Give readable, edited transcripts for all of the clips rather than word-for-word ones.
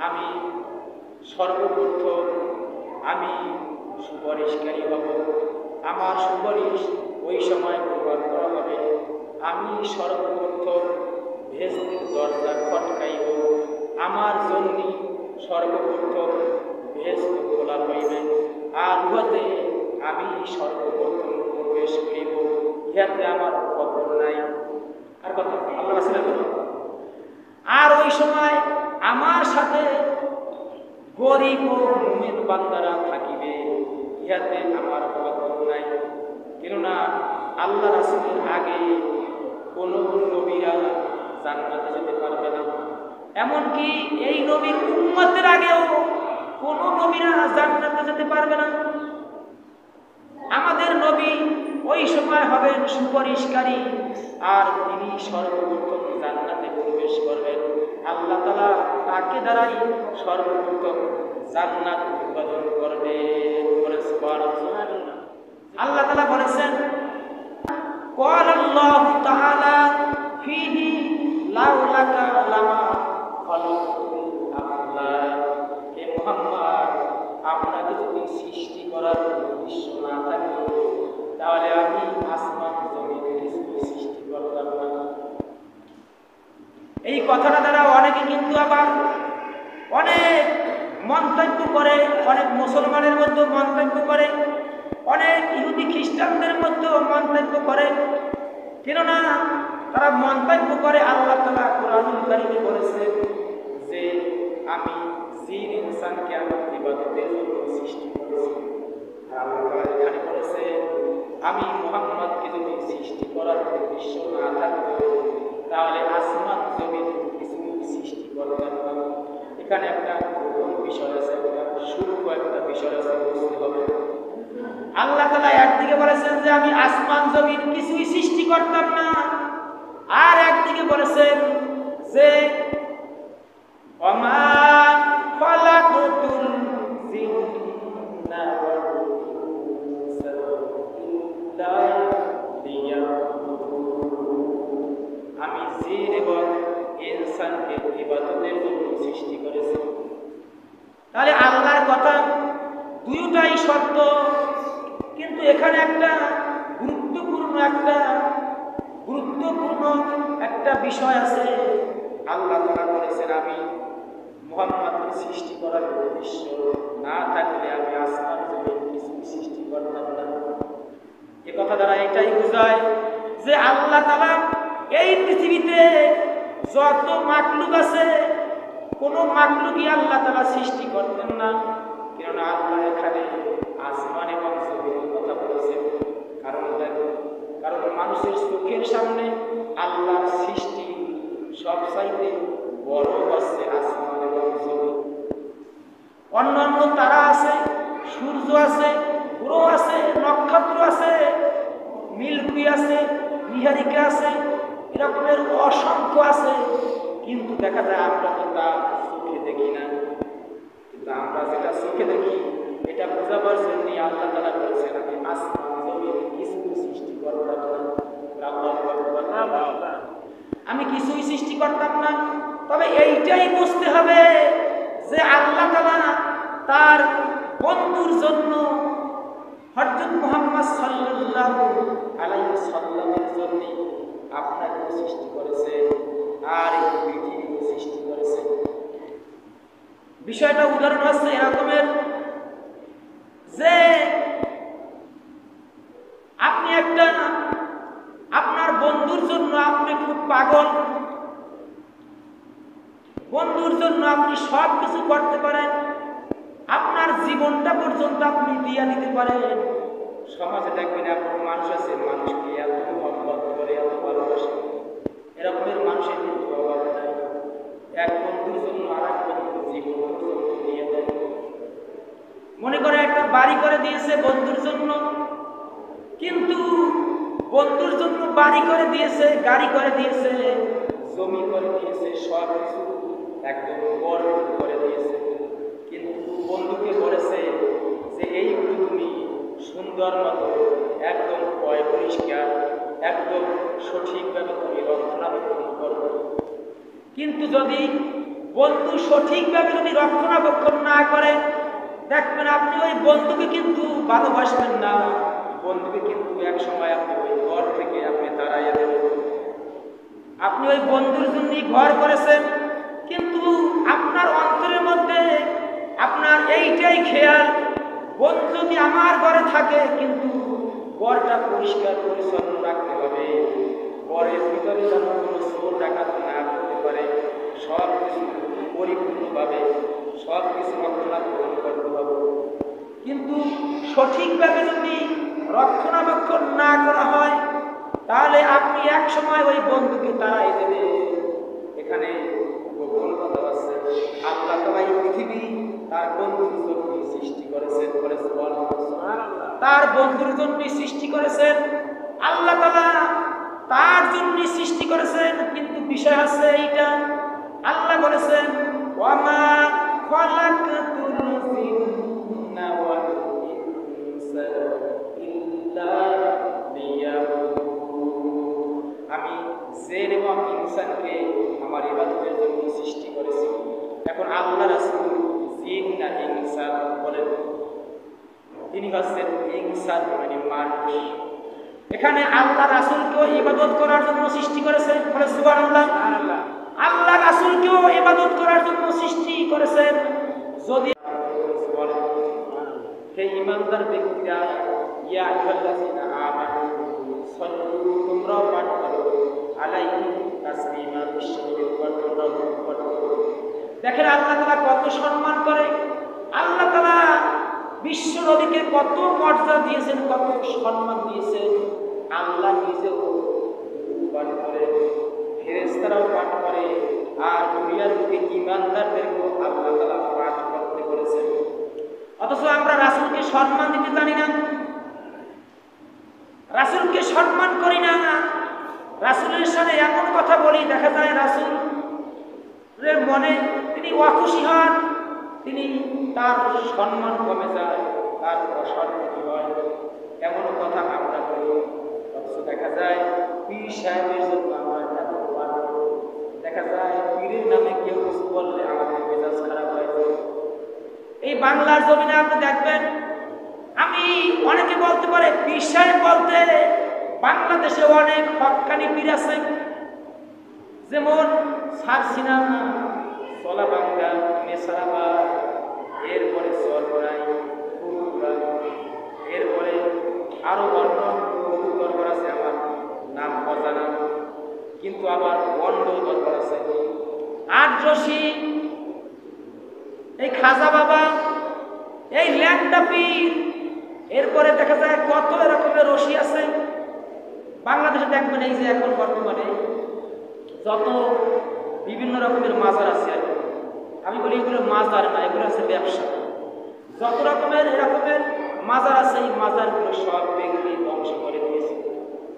আমি সর্বপ্রথম আমি সুপারিশকারী হব। আমার সুপারিশ ওই সময় প্রকাশ করা হবে। আমি সর্বপ্রথম ভেস্তের দরজা খটকাইব, আমার জন্য সর্বপ্রথম ভেস্ত খোলা হইবে, আর উহাতে আমি সর্বপ্রথম প্রবেশ করিব, ইহাতে আমার খবর নাই। আর কথা আল্লাহ রাসূলের কথা। আর ওই সময় আমার সাথে গরিব ও মুমিন বান্দারা থাকিবে, ইহাতে আমার খবর নাই। কেননা আল্লাহ রাসূলের আগে কোন নবীরা জান্নাতে যেতে পারবে না, এমনকি এই নবীর উম্মতের আগেও কোন নবীরা জান্নাতে যেতে পারবে না। আমাদের নবী ওই সময় হবেন সুপারিশকারী, আর তিনি সর্বপ্রথম জান্নাতে প্রবেশ করবেন। আল্লাহ তাআলা তাকে দ্বারাই সর্বপ্রথম জান্নাত উৎপাদন করবেন। সুবহানাল্লাহ। আল্লাহ তাআলা বলেছেন, قال الله تعالى فيه لولاك لما خلقت الأفلاك। হে মুহাম্মদ, আপনাকে যদি সৃষ্টি করার উদ্দেশ্য না থাকতো তাহলে আমি আসমান জমিন কিছুই সৃষ্টি করতাম না। এই কথাটা দ্বারা অনেকে কিন্তু আবার অনেক মন্তব্য করে, অনেক মুসলমানের মধ্যে মন্তব্য করে, অনেক ইহুদি খ্রিস্টানদের মধ্যেও মন্তব্য করে। কেননা তারা মন্তব্য করে আল্লাহ তাআলা কোরআনুল কারীমে বলেছেন যে আমি জিন ইনসানকে আমার ইবাদতের জন্য সৃষ্টি করেছি। আর আল্লাহ তাআলা এখানে বলেছেন আমি মুহাম্মদকে যদি সৃষ্টি করার উদ্দেশ্য না থাকতো তাহলে আসমান জমিন কিছুই সৃষ্টি করতাম না। এখানে একটা গোপন বিষয় আছে, একটা সূক্ষ্ম একটা বিষয় আছে, বুঝতে হবে। আল্লাহ তাআলা একদিকে বলেছেন যে আমি আসমান জমিন কিছুই সৃষ্টি করতাম না, আর একদিকে বলেছেন যে ওমা ফালাকুতুল জিন্না ওয়াল ইনসা ইল্লা লিয়াবুদুন। আমি জিন এবং ইনসানকে ইবাদতের জন্য সৃষ্টি করেছি। তাহলে আল্লাহর কথা দুইটাই সত্য, কিন্তু এখানে একটা গুরুত্বপূর্ণ একটা বিষয় আছে। আল্লাহ তাআলা বলেছেন আমি মুহাম্মদকে সৃষ্টি করার উদ্দেশ্য না থাকলে আমি আসমান জমিন কিছু সৃষ্টি করতাম না। এ কথা দ্বারা এটাই বোঝায় যে আল্লাহ তাআলা এই পৃথিবীতে যত মাখলুক আছে কোনো মাখলুকই আল্লাহ তাআলা সৃষ্টি করতেন না। কেননা আল্লাহ এখানে আসমান এবং জমিনের কথা বলেছেন। কারণ মানুষের চোখের সামনে আল্লাহর সৃষ্টি সবচাইতে বড় হচ্ছে আসমান এবং জমিন। অন্যান্য তারা আছে, সূর্য আছে, গ্রহ আছে, নক্ষত্র আছে, মিল্কি আছে, নিহারিকা আছে, এরকমের অসংখ্য আছে, কিন্তু দেখা যায় আমরা তো তা চোখে দেখি না। কিন্তু আমরা যেটা চোখে দেখি এটা বোঝাবার জন্য আল্লাহ তাআলা বলেছেন আমি আসমান জমিন কিছু সৃষ্টি করতাম না। আমি কিছুই সৃষ্টি করতাম না। তবে এইটাই বুঝতে হবে যে আল্লাহ তাআলা তার বন্ধুর জন্য হযরত মুহাম্মদ সাল্লাল্লাহু আলাইহি ওয়াসাল্লামের জন্য আপনাকে সৃষ্টি করেছে, আর এই পৃথিবীকে সৃষ্টি করেছে। বিষয়টা উদাহরণ হচ্ছে এরকমের যে আপনি আপনার বন্ধুর জন্য আপনি খুব পাগল, বন্ধুর জন্য আপনি সব কিছু করতে পারেন, আপনার জীবনটা পর্যন্ত আপনি দিয়ে দিতে পারেন। সমাজে দেখবেন এমন মানুষ আছে মানুষকে এত মহব্বত করে, এত ভালোবাসে, এরকমের মানুষের কিন্তু অভাব নাই। এক বন্ধুর জন্য আর এক বন্ধুর জীবন পর্যন্ত দিয়ে দেয়। মনে করে একটা বাড়ি করে দিয়েছে বন্ধুর জন্য, কিন্তু বন্ধুর জন্য বাড়ি করে দিয়েছে, গাড়ি করে দিয়েছে, জমি করে দিয়েছে, সব কিছু একদম বড় করে দিয়েছে, কিন্তু বন্ধুকে বলেছে যে এইগুলো তুমি সুন্দর মতো একদম পয় পরিষ্কার একদম সঠিকভাবে তুমি রক্ষণাবেক্ষণ করো। কিন্তু যদি বন্ধু সঠিকভাবে যদি রক্ষণাবেক্ষণ না করে, দেখবেন আপনি ওই বন্ধুকে কিন্তু ভালোবাসবেন না, বন্ধুকে কিন্তু এক সময় আপনি ওই ঘর থেকে আপনি তাড়াইয়া দেবেন। আপনি ওই বন্ধুর জন্যই ঘর করেছেন, কিন্তু আপনার অন্তরের মধ্যে আপনার এইটাই খেয়াল, বন্ধু যদি আমার ঘরে থাকে কিন্তু ঘরটা পরিষ্কার পরিচ্ছন্ন রাখতে হবে, ঘরের ভিতরে যেন কোনো চোর ডাকাত না করতে পারে, সব কিছু পরিপূর্ণভাবে সব কিছু রক্ষণাবেক্ষণ করতে হবে। কিন্তু সঠিকভাবে যদি রক্ষণাবেক্ষণ না করা হয়, তাহলে আপনি এক সময় ওই বন্ধুকে তাড়াই দেবে। এখানে গোপন কথা আছে, আল্লাহ তাআলা এই পৃথিবী তার বন্ধুর জন্য সৃষ্টি করেছেন, তার বন্ধুর জন্য সৃষ্টি করেছেন, আল্লাহ তাআলা তার জন্য সৃষ্টি করেছেন। কিন্তু বিষয় আছে এইটা, আল্লাহ বলেছেন ওয়ামা খালাকাতুল জিন্না ওয়াল ইনসা ইল্লা লিয়াবুদুন, আমি জিন এবং ইনসানকে আমার ইবাদতের জন্য সৃষ্টি করেছি। এখন আল্লাহ রাসূল জিন না ইনসান বলেন? তিনি হচ্ছেন ইনসান, মানে মানুষ। এখানে আল্লাহ রাসূলকেও ইবাদত করার জন্য সৃষ্টি করেছেন, বলে সুবহানাল্লাহ। আল্লাহ রাসূলকেও ইবাদত করার জন্য সৃষ্টি করেছেন। যদি সেই ঈমানদার ব্যক্তিরা ইয়া আইয়ুহাল্লাযীনা আমানু সাল্লু, তোমরাও পাঠ করো, আলাইহি তাসলিমা, বিশ্বনবীর উপর তোমরাও পাঠ করো। দেখেন আল্লাহ তাআলা কত সম্মান করে, আল্লাহ তাআলা বিশ্বনবীকে কত মর্যাদা দিয়েছেন, কত সম্মান দিয়েছেন। আল্লাহ নিজেও পাঠ করে, ফেরেশতারাও পাঠ করে, আর দুনিয়ার বুকে ঈমানদারদেরকেও আল্লাহ তাআলা পাঠ করতে বলেছেন। অথচ আমরা রাসূলকে সম্মান দিতে জানি না, রাসূলকে সম্মান করি না, রাসূলের সাথে এমন কথা বলি, দেখা যায় রাসূলের মনে তিনি অখুশি হন, তিনি তার সম্মান কমে যায়, তার অসম্মানী হয়, এমন কথা আমরা বলি। অথচ দেখা যায় পীর সাহেবের জন্য আমরা এত পাগল, দেখা যায় পীরের নামে কেউ কিছু বললে আমাদের মেজাজ খারাপ হয়ে যায়। এই বাংলার জমিনে আপনি দেখবেন, আমি অনেকে বলতে পারে পীর সাহেব বলতে বাংলাদেশে অনেক হক্কানি পীর আছে, যেমন সারসিনা, সলাবাঙ্গা, মেসারাবাদ, এরপরে সরবরাই, এরপরে আরো অন্য বহু দরবার আছে, আমার নাম অজানা, কিন্তু আবার বন্ড দরবার আছে, আটরশি, এই খাজা বাবা, এই ল্যাংটা পীর, এরপরে দেখা যায় কত রকমের রশি আছে বাংলাদেশে। দেখবেন এই যে এখন বর্তমানে যত বিভিন্ন রকমের মাজার আছে, আর আমি বলি এগুলো মাজার না, এগুলো আছে ব্যবসা। যত রকমের এরকমের মাজার আছে, এই মাজারগুলো সব ভেঙে ধ্বংস করে দিয়েছে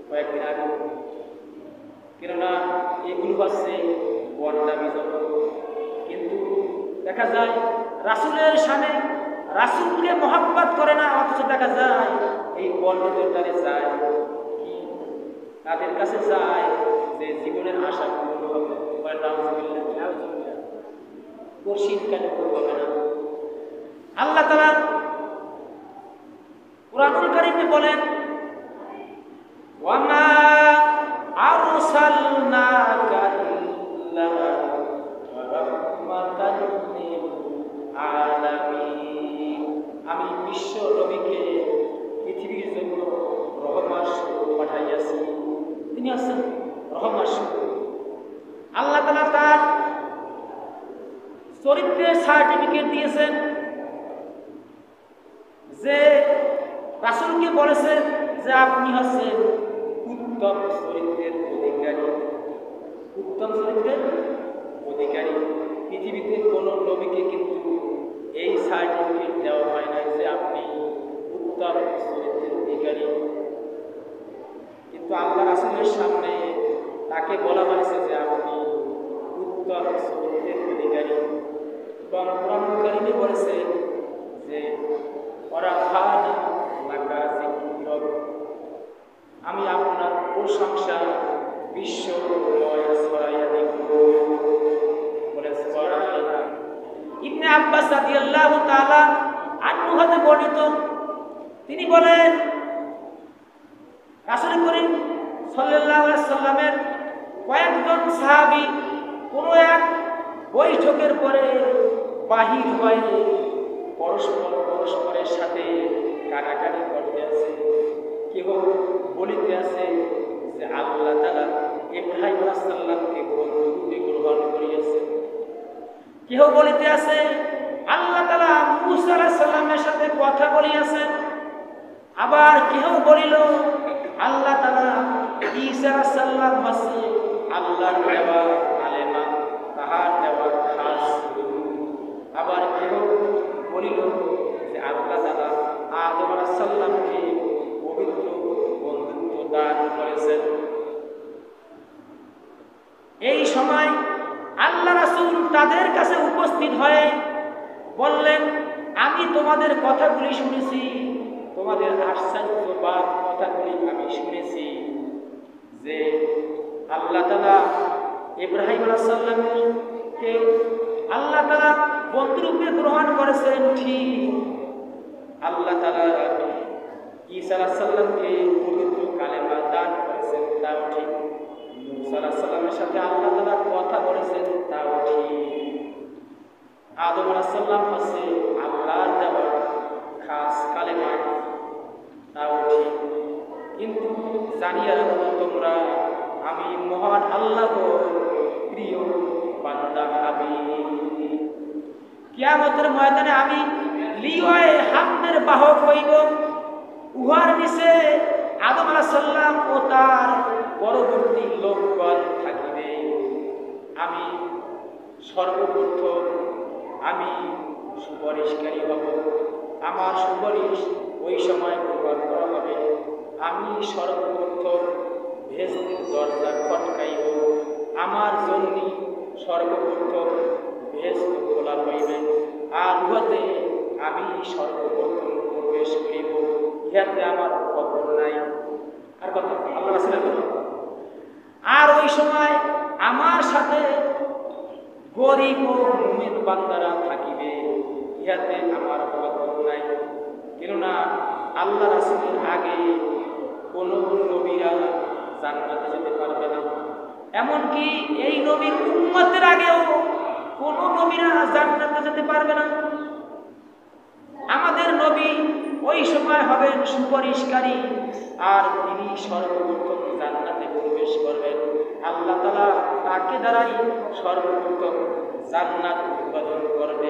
কয়েকদিন আগে, কেননা এগুলো হচ্ছে বন্ডামি যত। কিন্তু দেখা যায় রাসূলের শানে, রাসূলকে মহব্বত করে না, অথচ দেখা যায় এই বন্ডদের দ্বারে যায় কি, তাদের কাছে যায় যে জীবনের আশা পূরণ হবে, কঠিন কেন হবে না। আল্লাহ তাআলা কুরআনুল কারীমে বলেন ওয়ামা আরসালনাকা ইল্লা রাহমাতাল লিল আলামিন, আমি বিশ্ব নবীকে পৃথিবীর জন্য রহমত স্বরূপ পাঠাইয়াছি, তিনি আছেন রহমত স্বরূপ। আল্লাহ তাআলা তার চরিত্রের সার্টিফিকেট দিয়েছেন, যে রাসূলকে বলেছেন যে আপনি হচ্ছেন উত্তম চরিত্রের অধিকারী, উত্তম চরিত্রের অধিকারী। পৃথিবীতে কোনো নবীকে কিন্তু এই সার্টিফিকেট দেওয়া হয় না যে আপনি উত্তম চরিত্রের অধিকারী, কিন্তু আল্লাহ রাসূলের সামনে তাকে বলা হয়েছে যে আপনি উত্তম চরিত্রের অধিকারী। এবং কুরআনুল কারীমে বলেছে যে আমি আপনার প্রশংসা বিশ্ব ছড়াইয়া দিব, বলে ইবনে আব্বাস রাদিয়াল্লাহু তাআলা আনহু হতে বর্ণিত, তিনি বলেন রাসূল করিম সাল্লাল্লাহু আলাইহি সাল্লামের কয়েকজন সাহাবী কোনো এক বৈঠকের পরে বাহির হয়ে পরস্পরের সাথে কাটাকাটি করতে আছে। কেউ বলিতে আছে যে আল্লাহ তাআলা ইব্রাহিম আলাইহিস সালামকে বন্ধুরূপে গ্রহণ করিয়াছে। কেউ বলিতে আছে আল্লাহ তাআলা মূসা আলাইহিস সালামের সাথে কথা বলিয়াছে। আবার কেউ বলিল আল্লাহ তাআলা ঈসা আলাইহিস সালাম হচ্ছে আল্লাহর দেওয়া কালেমা, তাহার দেওয়া খাস। আবার কেউ বলিল যে আল্লাহ তাআলা আদম আলাইহিস সালামকে পবিত্র বন্ধুত্ব দান করেছেন। এই সময় আল্লাহ রাসূল তাদের কাছে উপস্থিত হয়ে বললেন, আমি তোমাদের কথাগুলি শুনেছি, তোমাদের আশ্চর্যবাদ কথাগুলি আমি শুনেছি যে আল্লাহ তাআলা ইব্রাহিম আলাইহিস সালামকে আল্লাহ তাআলা বন্ধুরূপে গ্রহণ করেছেন, ঠিক আল্লাহ তাআলা ঈসা আলাইহিস সালামকে পবিত্র কালেমা দান করেছেন, তাও ঠিক। মূসা আলাইহিস সালামের সাথে আল্লাহ তাআলা কথা বলেছেন, তাও ঠিক। আদম আলাইহিস সালাম হচ্ছে আল্লাহর দেওয়া খাস কালেমা, তাও ঠিক। কিন্তু জানিয়া রাখো তোমরা, আমি মহান আল্লাহর প্রিয় বান্দা হাবিব। কিয়ামতের ময়দানে আমি লিওয়ে হামদের বাহক হইব। উহার নিচে আদম আলাইহিস সালাম ও তার পরবর্তী লোকগণ থাকিবে। আমি সর্বপ্রথম আমি সুপারিশকারী হব। আমার সুপারিশ ওই সময় গ্রহণ করা হবে। আমি সর্বপ্রথম বেহেশতের দরজা খটকাইব। আমার জন্য সর্বপ্রথম বেহেশত খোলা হইবে, আর উহাতে আমি সর্বপ্রথম প্রবেশ করিব। ইহাতে আমার খবর নাই। আর কথা আল্লাহ রাসূলের কথা। আর ওই সময় আমার সাথে গরিব ও মুমিন বান্দারা থাকিবে, ইহাতে আমার খবর নাই। কেননা আল্লাহ রাসূলের আগে কোন নবীরা জান্নাতে যেতে পারবে না, এমনকি এই নবীর উম্মতের আগেও কোন নবীরা জান্নাতে যেতে পারবে না। আমাদের নবী ওই সময় হবেন সুপারিশকারী, আর তিনি সর্বপ্রথম জান্নাতে প্রবেশ করবেন। আল্লাহ তাআলা তাকে দ্বারাই সর্বপ্রথম জান্নাত উৎপাদন করবে।